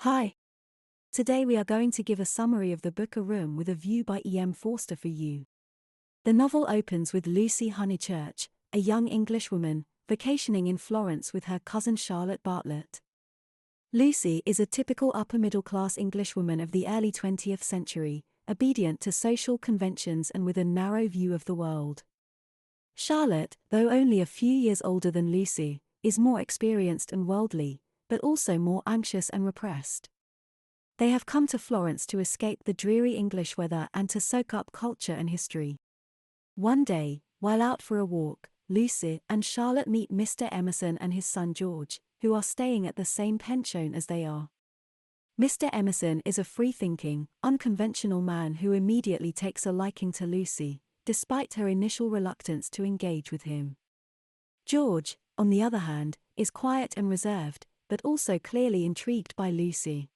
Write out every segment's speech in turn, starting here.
Hi. Today we are going to give a summary of the book A Room with a View by Forster for you. The novel opens with Lucy Honeychurch, a young Englishwoman, vacationing in Florence with her cousin Charlotte Bartlett. Lucy is a typical upper-middle-class Englishwoman of the early 20th century, obedient to social conventions and with a narrow view of the world. Charlotte, though only a few years older than Lucy, is more experienced and worldly, but also more anxious and repressed. They have come to Florence to escape the dreary English weather and to soak up culture and history. One day, while out for a walk, Lucy and Charlotte meet Mr. Emerson and his son George, who are staying at the same pension as they are. Mr. Emerson is a free-thinking, unconventional man who immediately takes a liking to Lucy, despite her initial reluctance to engage with him. George, on the other hand, is quiet and reserved, but also clearly intrigued by Lucy.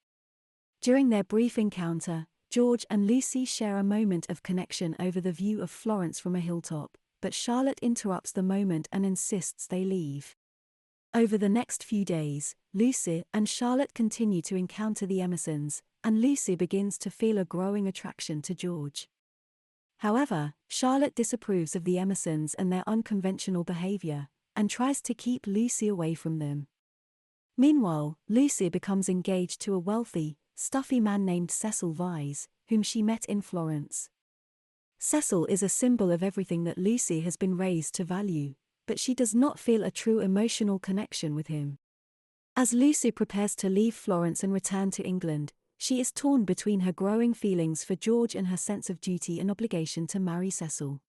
During their brief encounter, George and Lucy share a moment of connection over the view of Florence from a hilltop, but Charlotte interrupts the moment and insists they leave. Over the next few days, Lucy and Charlotte continue to encounter the Emersons, and Lucy begins to feel a growing attraction to George. However, Charlotte disapproves of the Emersons and their unconventional behavior, and tries to keep Lucy away from them. Meanwhile, Lucy becomes engaged to a wealthy, stuffy man named Cecil Vyse, whom she met in Florence. Cecil is a symbol of everything that Lucy has been raised to value, but she does not feel a true emotional connection with him. As Lucy prepares to leave Florence and return to England, she is torn between her growing feelings for George and her sense of duty and obligation to marry Cecil.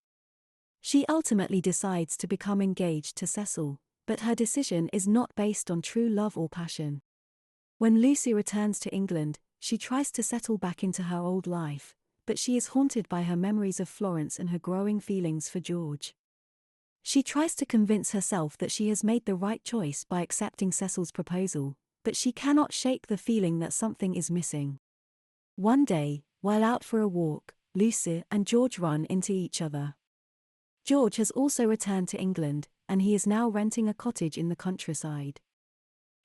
She ultimately decides to become engaged to Cecil, but her decision is not based on true love or passion. When Lucy returns to England, she tries to settle back into her old life, but she is haunted by her memories of Florence and her growing feelings for George. She tries to convince herself that she has made the right choice by accepting Cecil's proposal, but she cannot shake the feeling that something is missing. One day, while out for a walk, Lucy and George run into each other. George has also returned to England, and he is now renting a cottage in the countryside.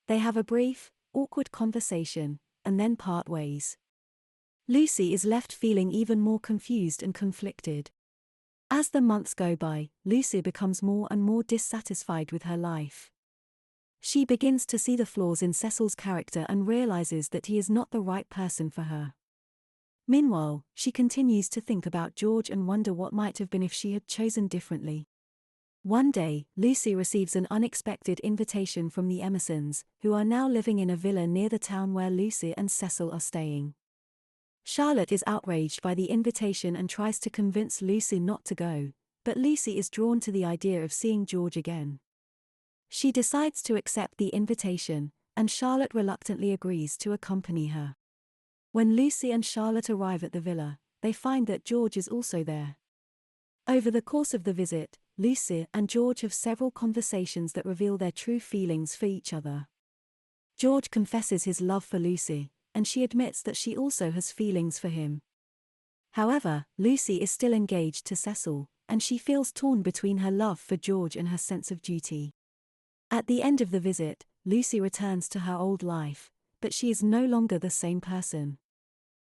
They have a brief, awkward conversation, and then part ways. Lucy is left feeling even more confused and conflicted. As the months go by, Lucy becomes more and more dissatisfied with her life. She begins to see the flaws in Cecil's character and realizes that he is not the right person for her. Meanwhile, she continues to think about George and wonder what might have been if she had chosen differently. One day, Lucy receives an unexpected invitation from the Emersons, who are now living in a villa near the town where Lucy and Cecil are staying. Charlotte is outraged by the invitation and tries to convince Lucy not to go, but Lucy is drawn to the idea of seeing George again. She decides to accept the invitation, and Charlotte reluctantly agrees to accompany her. When Lucy and Charlotte arrive at the villa, they find that George is also there. Over the course of the visit, Lucy and George have several conversations that reveal their true feelings for each other. George confesses his love for Lucy, and she admits that she also has feelings for him. However, Lucy is still engaged to Cecil, and she feels torn between her love for George and her sense of duty. At the end of the visit, Lucy returns to her old life, but she is no longer the same person.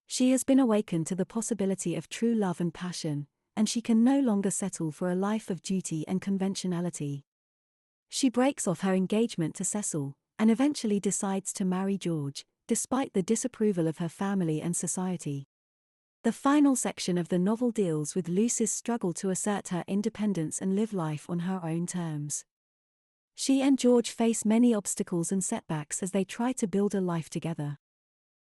She has been awakened to the possibility of true love and passion, and she can no longer settle for a life of duty and conventionality. She breaks off her engagement to Cecil, and eventually decides to marry George, despite the disapproval of her family and society. The final section of the novel deals with Lucy's struggle to assert her independence and live life on her own terms. She and George face many obstacles and setbacks as they try to build a life together.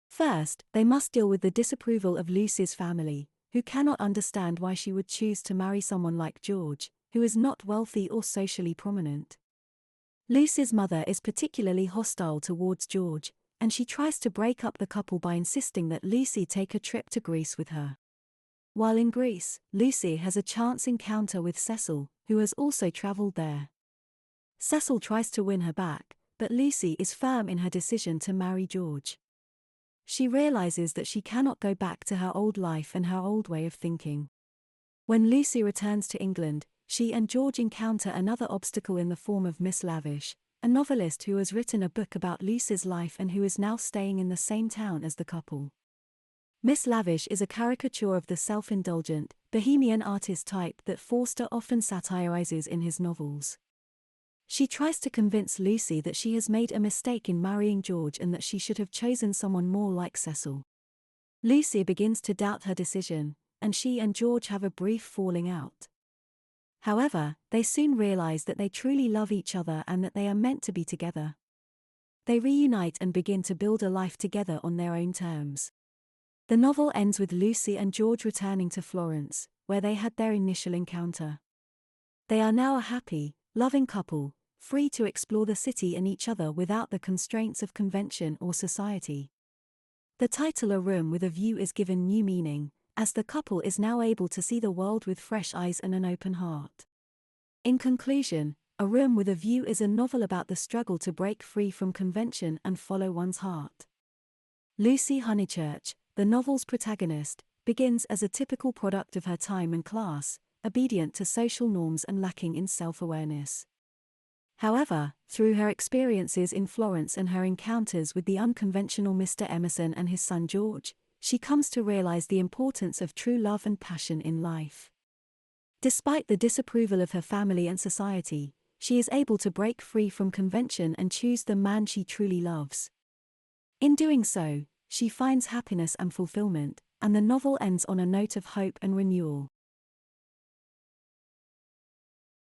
First, they must deal with the disapproval of Lucy's family, who cannot understand why she would choose to marry someone like George, who is not wealthy or socially prominent. Lucy's mother is particularly hostile towards George, and she tries to break up the couple by insisting that Lucy take a trip to Greece with her. While in Greece, Lucy has a chance encounter with Cecil, who has also traveled there. Cecil tries to win her back, but Lucy is firm in her decision to marry George. She realizes that she cannot go back to her old life and her old way of thinking. When Lucy returns to England, she and George encounter another obstacle in the form of Miss Lavish, a novelist who has written a book about Lucy's life and who is now staying in the same town as the couple. Miss Lavish is a caricature of the self-indulgent, bohemian artist type that Forster often satirizes in his novels. She tries to convince Lucy that she has made a mistake in marrying George and that she should have chosen someone more like Cecil. Lucy begins to doubt her decision, and she and George have a brief falling out. However, they soon realize that they truly love each other and that they are meant to be together. They reunite and begin to build a life together on their own terms. The novel ends with Lucy and George returning to Florence, where they had their initial encounter. They are now a happy, loving couple, free to explore the city and each other without the constraints of convention or society. The title A Room with a View is given new meaning, as the couple is now able to see the world with fresh eyes and an open heart. In conclusion, A Room with a View is a novel about the struggle to break free from convention and follow one's heart. Lucy Honeychurch, the novel's protagonist, begins as a typical product of her time and class, obedient to social norms and lacking in self-awareness. However, through her experiences in Florence and her encounters with the unconventional Mr. Emerson and his son George, she comes to realize the importance of true love and passion in life. Despite the disapproval of her family and society, she is able to break free from convention and choose the man she truly loves. In doing so, she finds happiness and fulfillment, and the novel ends on a note of hope and renewal.